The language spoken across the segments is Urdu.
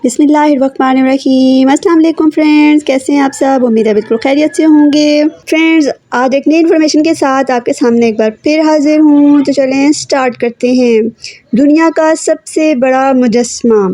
بسم اللہ الرحمن الرحیم۔ السلام علیکم فرینڈز، کیسے ہیں آپ سب؟ امید ہے بالکل خیریت سے ہوں گے۔ فرینڈز، آج ایک نئی انفارمیشن کے ساتھ آپ کے سامنے ایک بار پھر حاضر ہوں، تو چلیں سٹارٹ کرتے ہیں۔ دنیا کا سب سے بڑا مجسمہ۔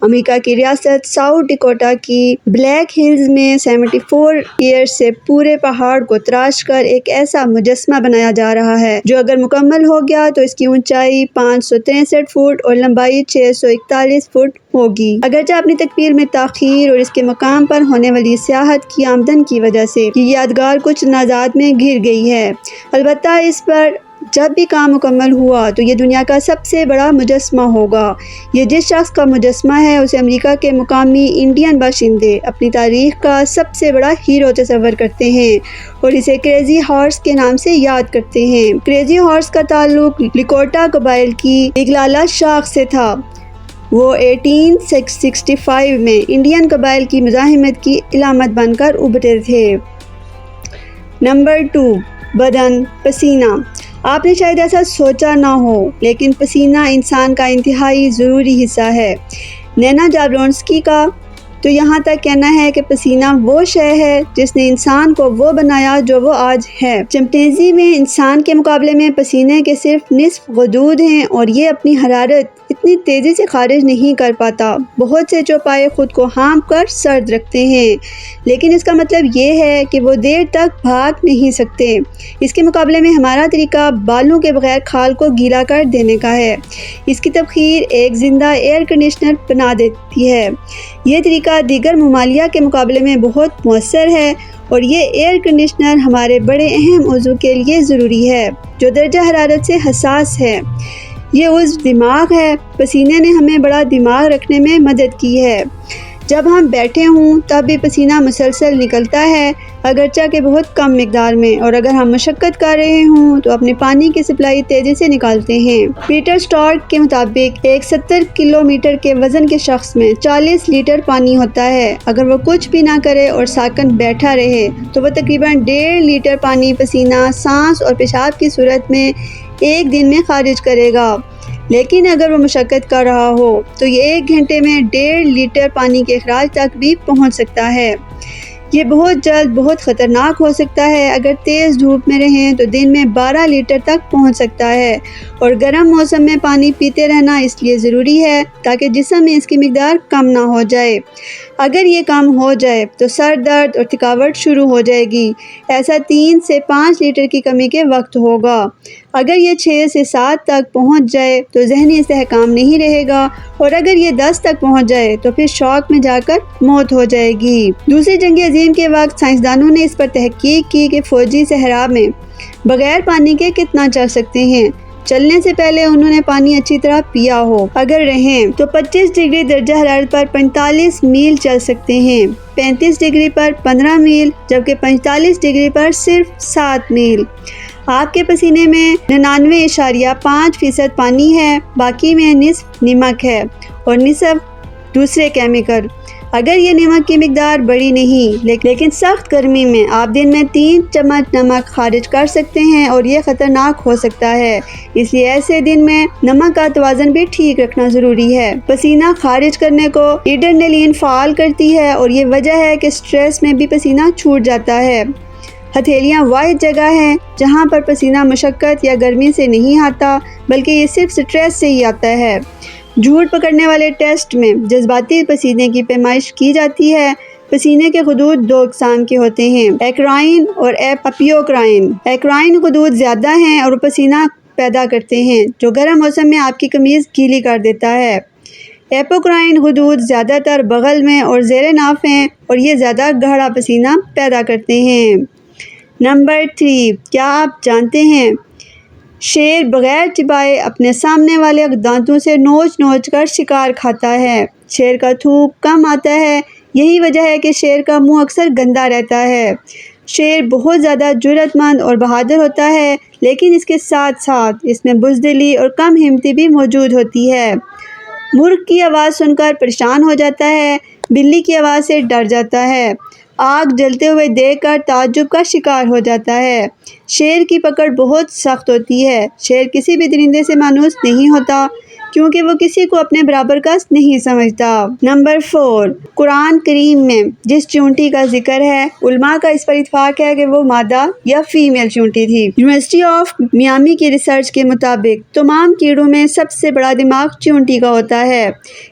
امریکہ کی ریاست ساؤتھ ڈیکوٹا کی بلیک ہلز میں 74 ایئرز سے پورے پہاڑ کو تراش کر ایک ایسا مجسمہ بنایا جا رہا ہے جو اگر مکمل ہو گیا تو اس کی اونچائی 563 فٹ اور لمبائی 641 فٹ ہوگی۔ اگرچہ اپنی تکمیل میں تاخیر اور اس کے مقام پر ہونے والی سیاحت کی آمدن کی وجہ سے یہ یادگار کچھ تنازعات میں گھر گئی ہے، البتہ اس پر جب بھی کام مکمل ہوا تو یہ دنیا کا سب سے بڑا مجسمہ ہوگا۔ یہ جس شخص کا مجسمہ ہے اسے امریکہ کے مقامی انڈین باشندے اپنی تاریخ کا سب سے بڑا ہیرو تصور کرتے ہیں اور اسے کریزی ہارس کے نام سے یاد کرتے ہیں۔ کریزی ہارس کا تعلق لیکوٹا قبائل کی ایک لالہ شاخ سے تھا۔ وہ 1865 میں انڈین قبائل کی مزاحمت کی علامت بن کر ابھرے تھے۔ نمبر 2، بدن، پسینہ۔ آپ نے شاید ایسا سوچا نہ ہو، لیکن پسینہ انسان کا انتہائی ضروری حصہ ہے۔ نینا جابلونسکی کا تو یہاں تک کہنا ہے کہ پسینہ وہ شے ہے جس نے انسان کو وہ بنایا جو وہ آج ہے۔ چمپینزی میں انسان کے مقابلے میں پسینے کے صرف نصف غدود ہیں اور یہ اپنی حرارت اتنی تیزی سے خارج نہیں کر پاتا۔ بہت سے چوپائے خود کو ہانپ کر سرد رکھتے ہیں، لیکن اس کا مطلب یہ ہے کہ وہ دیر تک بھاگ نہیں سکتے۔ اس کے مقابلے میں ہمارا طریقہ بالوں کے بغیر کھال کو گیلا کر دینے کا ہے۔ اس کی تبخیر ایک زندہ ایئر کنڈیشنر بنا دیتی ہے۔ یہ طریقہ دیگر ممالیہ کے مقابلے میں بہت مؤثر ہے اور یہ ایئر کنڈیشنر ہمارے بڑے اہم عضو کے لیے ضروری ہے جو درجہ حرارت سے حساس ہے۔ یہ عضو دماغ ہے۔ پسینے نے ہمیں بڑا دماغ رکھنے میں مدد کی ہے۔ جب ہم بیٹھے ہوں تب بھی پسینہ مسلسل نکلتا ہے، اگرچہ کہ بہت کم مقدار میں، اور اگر ہم مشقت کر رہے ہوں تو اپنے پانی کی سپلائی تیزی سے نکالتے ہیں۔ پیٹر اسٹارک کے مطابق ایک 70 کلومیٹر کے وزن کے شخص میں 40 لیٹر پانی ہوتا ہے۔ اگر وہ کچھ بھی نہ کرے اور ساکن بیٹھا رہے تو وہ تقریباً 1.5 لیٹر پانی پسینہ، سانس اور پیشاب کی صورت میں ایک دن میں خارج کرے گا، لیکن اگر وہ مشقت کر رہا ہو تو یہ 1 گھنٹے میں 1.5 لیٹر پانی کے اخراج تک بھی پہنچ سکتا ہے۔ یہ بہت جلد بہت خطرناک ہو سکتا ہے۔ اگر تیز دھوپ میں رہیں تو دن میں 12 لیٹر تک پہنچ سکتا ہے، اور گرم موسم میں پانی پیتے رہنا اس لیے ضروری ہے تاکہ جسم میں اس کی مقدار کم نہ ہو جائے۔ اگر یہ کم ہو جائے تو سر درد اور تھکاوٹ شروع ہو جائے گی۔ ایسا 3 سے 5 لیٹر کی کمی کے وقت ہوگا۔ اگر یہ 6 سے 7 تک پہنچ جائے تو ذہنی استحکام نہیں رہے گا، اور اگر یہ 10 تک پہنچ جائے تو پھر شوک میں جا کر موت ہو جائے گی۔ دوسری جنگ عظیم کے وقت سائنسدانوں نے اس پر تحقیق کی کہ فوجی صحرا میں بغیر پانی کے کتنا چل سکتے ہیں۔ چلنے سے پہلے انہوں نے پانی اچھی طرح پیا ہو۔ اگر رہیں تو 25 ڈگری درجہ حرارت پر 45 میل چل سکتے ہیں، 35 ڈگری پر 15 میل، جبکہ 45 ڈگری پر صرف 7 میل۔ آپ کے پسینے میں 99.5% پانی ہے، باقی میں نصف نمک ہے اور نصف دوسرے کیمیکل۔ اگر یہ نمک کی مقدار بڑی نہیں، لیکن سخت گرمی میں آپ دن میں 3 چمچ نمک خارج کر سکتے ہیں اور یہ خطرناک ہو سکتا ہے، اس لیے ایسے دن میں نمک کا توازن بھی ٹھیک رکھنا ضروری ہے۔ پسینہ خارج کرنے کو ایڈرینلین فعال کرتی ہے اور یہ وجہ ہے کہ سٹریس میں بھی پسینہ چھوٹ جاتا ہے۔ ہتھیلیاں واحد جگہ ہے جہاں پر پسینہ مشقت یا گرمی سے نہیں آتا، بلکہ یہ صرف سٹریس سے ہی آتا ہے۔ جھوٹ پکڑنے والے ٹیسٹ میں جذباتی پسینے کی پیمائش کی جاتی ہے۔ پسینے کے غدود 2 اقسام کے ہوتے ہیں، ایکرائن اور اپیوکرائن۔ ایکرائن غدود زیادہ ہیں اور وہ پسینہ پیدا کرتے ہیں جو گرم موسم میں آپ کی قمیض گیلی کر دیتا ہے۔ اپیوکرائن غدود زیادہ تر بغل میں اور زیر ناف ہیں اور یہ زیادہ گاڑھا پسینہ پیدا کرتے ہیں۔ نمبر 3، کیا آپ جانتے ہیں شیر بغیر چبائے اپنے سامنے والے دانتوں سے نوچ نوچ کر شکار کھاتا ہے۔ شیر کا تھوک کم آتا ہے، یہی وجہ ہے کہ شیر کا منہ اکثر گندا رہتا ہے۔ شیر بہت زیادہ جرأت مند اور بہادر ہوتا ہے، لیکن اس کے ساتھ ساتھ اس میں بزدلی اور کم ہمتی بھی موجود ہوتی ہے۔ مرغ کی آواز سن کر پریشان ہو جاتا ہے، بلی کی آواز سے ڈر جاتا ہے، آگ جلتے ہوئے دیکھ کر تعجب کا شکار ہو جاتا ہے۔ شیر کی پکڑ بہت سخت ہوتی ہے۔ شیر کسی بھی درندے سے مانوس نہیں ہوتا کیونکہ وہ کسی کو اپنے برابر کا نہیں سمجھتا۔ نمبر 4، قرآن کریم میں جس چونٹی کا ذکر ہے، علماء کا اس پر اتفاق ہے کہ وہ مادہ یا فیمیل چونٹی تھی۔ یونیورسٹی آف میامی کی ریسرچ کے مطابق تمام کیڑوں میں سب سے بڑا دماغ چونٹی کا ہوتا ہے۔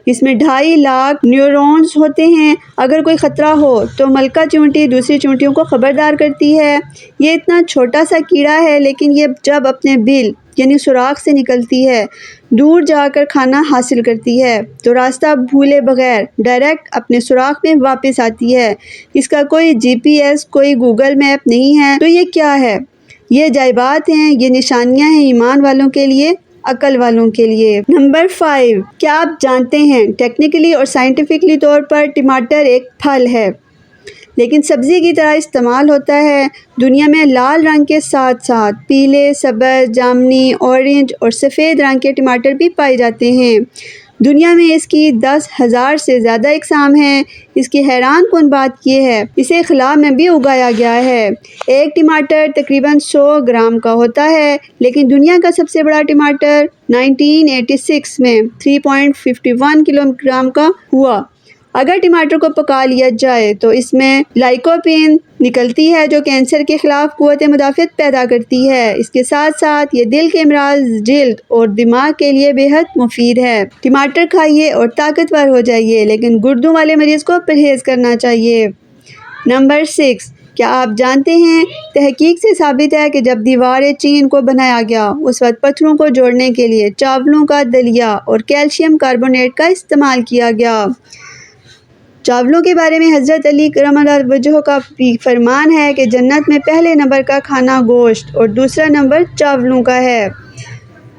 اس میں 2.5 لاکھ نیورونز ہوتے ہیں۔ اگر کوئی خطرہ ہو تو ملکہ چونٹی دوسری چونٹیوں کو خبردار کرتی ہے۔ یہ اتنا چھوٹا سا کیڑا ہے لیکن یہ جب اپنے بل یعنی سوراخ سے نکلتی ہے، دور جا کر کھانا حاصل کرتی ہے تو راستہ بھولے بغیر ڈائریکٹ اپنے سوراخ میں واپس آتی ہے۔ اس کا کوئی GPS، کوئی گوگل میپ نہیں ہے۔ تو یہ کیا ہے؟ یہ عجائبات ہیں، یہ نشانیاں ہیں ایمان والوں کے لیے، عقل والوں کے لیے۔ نمبر 5، کیا آپ جانتے ہیں ٹیکنیکلی اور سائنٹیفکلی طور پر ٹماٹر ایک پھل ہے لیکن سبزی کی طرح استعمال ہوتا ہے۔ دنیا میں لال رنگ کے ساتھ ساتھ پیلے، سبز، جامنی، اورنج اور سفید رنگ کے ٹماٹر بھی پائے جاتے ہیں۔ دنیا میں اس کی 10,000 سے زیادہ اقسام ہیں۔ اس کی حیران کن بات یہ ہے اسے خلا میں بھی اگایا گیا ہے۔ ایک ٹماٹر تقریباً 100 گرام کا ہوتا ہے لیکن دنیا کا سب سے بڑا ٹماٹر 1986 میں 3.51 کلو گرام کا ہوا۔ اگر ٹماٹر کو پکا لیا جائے تو اس میں لائکوپین نکلتی ہے جو کینسر کے خلاف قوت مدافعت پیدا کرتی ہے۔ اس کے ساتھ ساتھ یہ دل کے امراض، جلد اور دماغ کے لیے بے حد مفید ہے۔ ٹماٹر کھائیے اور طاقتور ہو جائیے لیکن گردوں والے مریض کو پرہیز کرنا چاہیے۔ نمبر 6، کیا آپ جانتے ہیں تحقیق سے ثابت ہے کہ جب دیوار چین کو بنایا گیا اس وقت پتھروں کو جوڑنے کے لیے چاولوں کا دلیا اور کیلشیم کاربونیٹ کا استعمال کیا گیا۔ چاولوں کے بارے میں حضرت علی کرم اللہ وجہہ کا بھی فرمان ہے کہ جنت میں پہلے نمبر کا کھانا گوشت اور دوسرا نمبر چاولوں کا ہے۔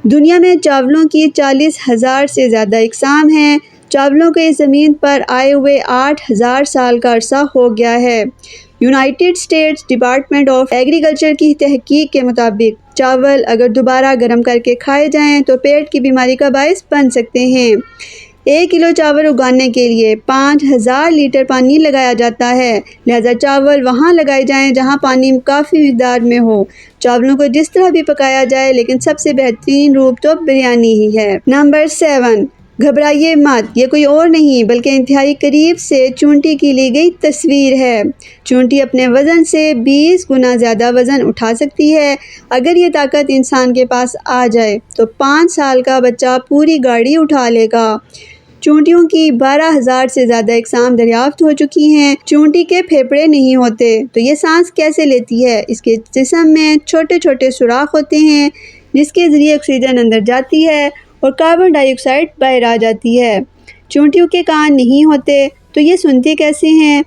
دنیا میں چاولوں کی 40,000 سے زیادہ اقسام ہیں۔ چاولوں کے زمین پر آئے ہوئے 8,000 سال کا عرصہ ہو گیا ہے۔ United States department of agriculture کی تحقیق کے مطابق چاول اگر دوبارہ گرم کر کے کھائے جائیں تو پیٹ کی بیماری کا باعث بن سکتے ہیں۔ 1 کلو چاول اگانے کے لیے 5,000 لیٹر پانی لگایا جاتا ہے، لہذا چاول وہاں لگائے جائیں جہاں پانی کافی مقدار میں ہو۔ چاولوں کو جس طرح بھی پکایا جائے لیکن سب سے بہترین روپ تو بریانی ہی ہے۔ نمبر 7، گھبرائیے مت، یہ کوئی اور نہیں بلکہ انتہائی قریب سے چونٹی کی لی گئی تصویر ہے۔ چونٹی اپنے وزن سے 20 گنا زیادہ وزن اٹھا سکتی ہے۔ اگر یہ طاقت انسان کے پاس آ جائے تو 5 سال کا بچہ پوری گاڑی اٹھا لے گا۔ چونٹیوں کی 12,000 سے زیادہ اقسام دریافت ہو چکی ہیں۔ چونٹی کے پھیپھڑے نہیں ہوتے تو یہ سانس کیسے لیتی ہے؟ اس کے جسم میں چھوٹے چھوٹے سوراخ ہوتے ہیں جس کے ذریعے آکسیجن اندر جاتی ہے اور کاربن ڈائی آکسائڈ باہر آ جاتی ہے۔ چونٹیوں کے کان نہیں ہوتے تو یہ سنتی کیسے ہیں؟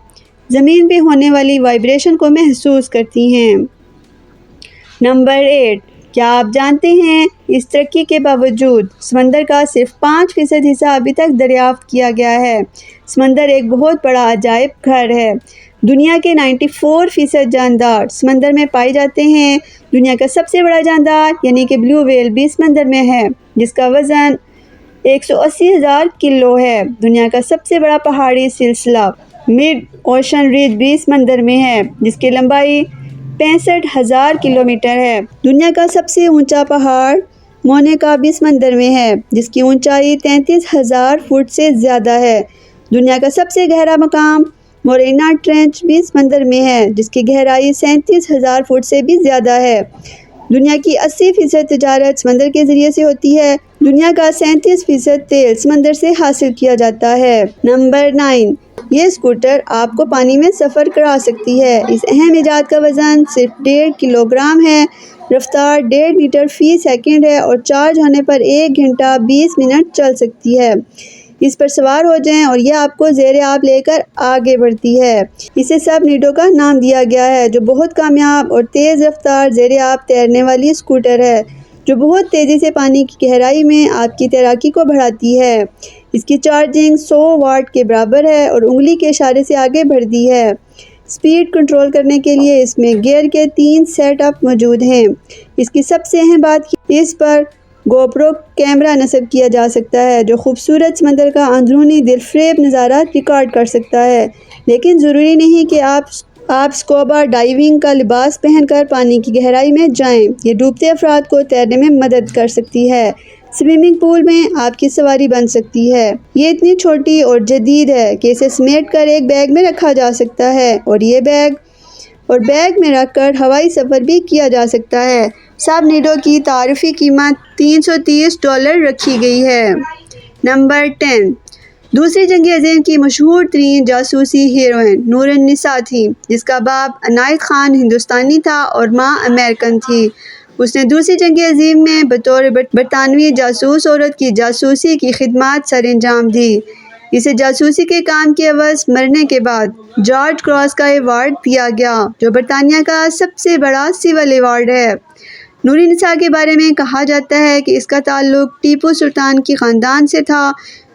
زمین پہ ہونے والی وائبریشن کو محسوس کرتی ہیں۔ نمبر 8، کیا آپ جانتے ہیں اس ترقی کے باوجود سمندر کا صرف 5% حصہ ابھی تک دریافت کیا گیا ہے۔ سمندر ایک بہت بڑا عجائب گھر ہے۔ دنیا کے 94% جاندار سمندر میں پائے جاتے ہیں۔ دنیا کا سب سے بڑا جاندار یعنی کہ بلیو ویل بھی سمندر میں ہے جس کا وزن 180,000 کلو ہے۔ دنیا کا سب سے بڑا پہاڑی سلسلہ مڈ اوشن ریج بھی سمندر میں ہے جس کی لمبائی 65,000 کلومیٹر ہے۔ دنیا کا سب سے اونچا پہاڑ مونے کا بھی سمندر میں ہے جس کی اونچائی 33,000 فٹ سے زیادہ ہے۔ دنیا کا سب سے گہرا مقام مورینا ٹرینچ بھی سمندر میں ہے جس کی گہرائی 37,000 فٹ سے بھی زیادہ ہے۔ دنیا کی 80% تجارت سمندر کے ذریعے سے ہوتی ہے۔ دنیا کا 37% تیل سمندر سے حاصل کیا جاتا ہے۔ نمبر 9، یہ اسکوٹر آپ کو پانی میں سفر کرا سکتی ہے۔ اس اہم ایجاد کا وزن صرف 1.5 کلو گرام ہے۔ رفتار 1.5 میٹر فی سیکنڈ ہے اور چارج ہونے پر 1 گھنٹہ 20 منٹ چل سکتی ہے۔ اس پر سوار ہو جائیں اور یہ آپ کو زیر آب لے کر آگے بڑھتی ہے۔ اسے سب نیڈو کا نام دیا گیا ہے جو بہت کامیاب اور تیز رفتار زیر آب تیرنے والی اسکوٹر ہے جو بہت تیزی سے پانی کی گہرائی میں آپ کی تیراکی کو بڑھاتی ہے۔ اس کی چارجنگ 100 واٹ کے برابر ہے اور انگلی کے اشارے سے آگے بڑھتی ہے۔ سپیڈ کنٹرول کرنے کے لیے اس میں گیئر کے 3 سیٹ اپ موجود ہیں۔ اس کی سب سے اہم بات اس پر گوپرو کیمرہ نصب کیا جا سکتا ہے جو خوبصورت سمندر کا اندرونی دل فریب نظارہ ریکارڈ کر سکتا ہے۔ لیکن ضروری نہیں کہ آپ آپ سکوبا ڈائیونگ کا لباس پہن کر پانی کی گہرائی میں جائیں۔ یہ ڈوبتے افراد کو تیرنے میں مدد کر سکتی ہے۔ سوئمنگ پول میں آپ کی سواری بن سکتی ہے۔ یہ اتنی چھوٹی اور جدید ہے کہ اسے سمیٹ کر ایک بیگ میں رکھا جا سکتا ہے اور بیگ میں رکھ کر ہوائی سفر بھی کیا جا سکتا ہے۔ سب نیڈو کی تعارفی قیمت $330 رکھی گئی ہے۔ نمبر 10، دوسری جنگ عظیم کی مشہور ترین جاسوسی ہیروئن نور النساء تھی، جس کا باپ عنایت خان ہندوستانی تھا اور ماں امریکن تھی۔ اس نے دوسری جنگ عظیم میں بطور برطانوی جاسوس عورت کی جاسوسی کی خدمات سر انجام دی۔ اسے جاسوسی کے کام کے عوض مرنے کے بعد جارج کراس کا ایوارڈ دیا گیا، جو برطانیہ کا سب سے بڑا سول ایوارڈ ہے۔ نور النساء کے بارے میں کہا جاتا ہے کہ اس کا تعلق ٹیپو سلطان کی خاندان سے تھا۔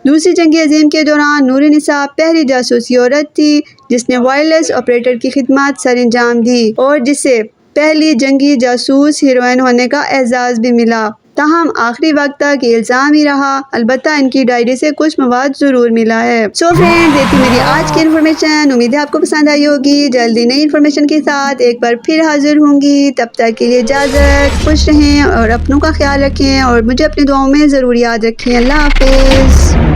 دوسری جنگ عظیم کے دوران نور النساء پہلی جاسوسی عورت تھی جس نے وائرلیس آپریٹر کی خدمات سر انجام دی اور جسے پہلی جنگی جاسوس ہیروئن ہونے کا اعزاز بھی ملا۔ تاہم آخری وقت تک یہ الزام ہی رہا، البتہ ان کی ڈائری سے کچھ مواد ضرور ملا ہے۔ سو فرینڈز، یہ تھی میری آج کی انفارمیشن۔ امید ہے آپ کو پسند آئی ہوگی۔ جلدی نئی انفارمیشن کے ساتھ ایک بار پھر حاضر ہوں گی۔ تب تک کے لیے اجازت، خوش رہیں اور اپنوں کا خیال رکھیں اور مجھے اپنی دعاؤں میں ضرور یاد رکھیں۔ اللہ حافظ۔